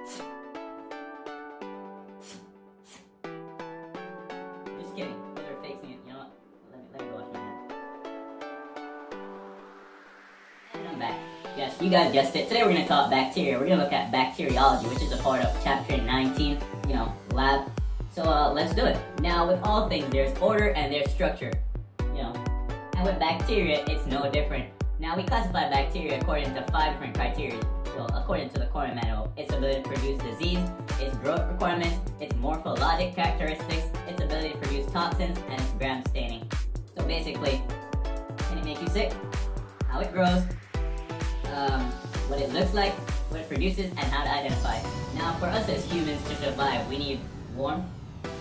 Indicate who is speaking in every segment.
Speaker 1: Just kidding. Those are fake sneezes. You know what? Let me wash my hands. And I'm back. Yes, you guys guessed it. Today we're going to talk bacteria. We're going to look at bacteriology, which is a part of chapter 19, lab. So let's do it. Now, with all things, there's order and there's structure, And with bacteria, it's no different. Now, we classify bacteria according to 5 different criteria. Well, according to the Core Manual, its ability to produce disease, its growth requirements, its morphologic characteristics, its ability to produce toxins, and its gram staining. So basically, can it make you sick? How it grows, what it looks like, what it produces, and how to identify it. Now, for us as humans to survive, we need warmth,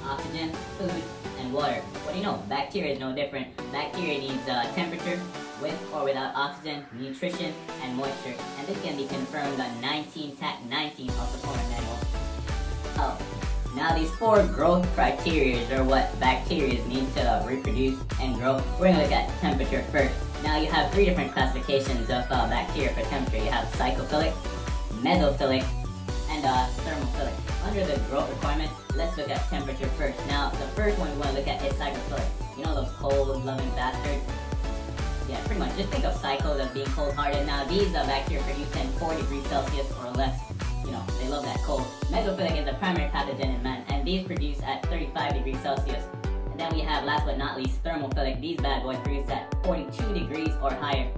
Speaker 1: oxygen, food, and water. What do you know? Bacteria is no different. Bacteria needs temperature, with or without oxygen, nutrition, and moisture. And this can be confirmed on TAC 19 of the Core Manual. Oh. Now these 4 growth criteria are what bacteria need to reproduce and grow. We're going to look at temperature first. Now you have 3 different classifications of bacteria for temperature. You have psychophilic, mesophilic, and thermophilic. Under the growth requirement, let's look at temperature first. Now the first one we want to look at is psychophilic. You know those cold-loving bastards? Yeah, pretty much. Just think of cycles as being cold-hearted. Now these bacteria produce in 4 degrees Celsius or less. They love that cold. Mesophilic is the primary pathogen in man, and these produce at 35 degrees Celsius. And then we have, last but not least, thermophilic. These bad boys produce at 42 degrees or higher.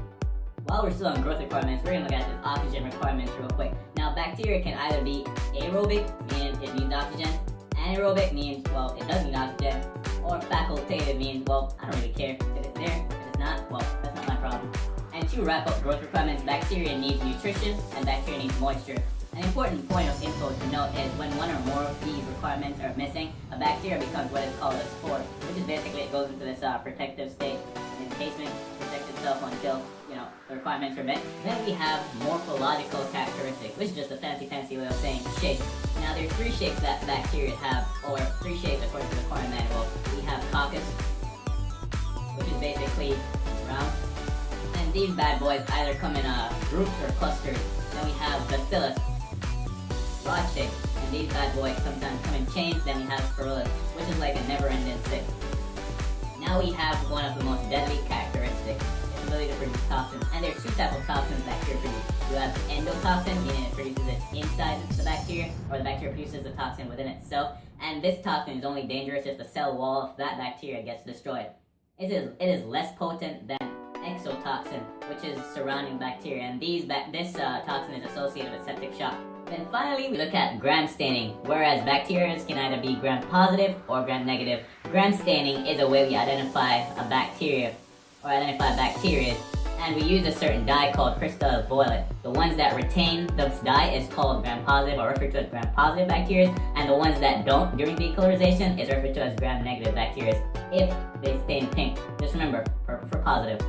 Speaker 1: While we're still on growth requirements, we're going to look at this oxygen requirements real quick. Now, bacteria can either be aerobic, meaning it needs oxygen. Anaerobic means, well, it doesn't need oxygen. Or facultative means, well, I don't really care. If it's there, if it's not, well, that's not my problem. And to wrap up growth requirements, bacteria needs nutrition and bacteria needs moisture. An important point of info to note is when one or more of these requirements are missing, a bacteria becomes what is called a spore, which is basically it goes into this protective state, encasement, protects itself until, the requirements are met. Then we have morphological characteristics, which is just a fancy way of saying shape. Now there's 3 shapes that bacteria have, or 3 shapes according to the Core Manual. We have coccus, which is basically round. And these bad boys either come in groups or clusters. Then we have bacillus, rod shape, and these bad boys sometimes come in chains. Then we have spirillus, which is like a never-ending stick. Now we have one of the most deadly characteristics, its ability to produce toxins. And there's 2 types of toxins bacteria produce. You have endotoxin, meaning it produces it inside the bacteria, or the bacteria produces the toxin within itself. And this toxin is only dangerous if the cell wall of that bacteria gets destroyed. It is less potent than exotoxin, which is surrounding bacteria, and this toxin is associated with septic shock. Then finally, we look at gram staining, whereas bacteria can either be gram positive or gram negative. Gram staining is a way we identify a bacteria, or identify bacteria, and we use a certain dye called crystal violet. The ones that retain this dye is called gram positive, or referred to as gram positive bacteria, and the ones that don't during decolorization is referred to as gram negative bacteria if they stain pink. Just remember, purple for positive.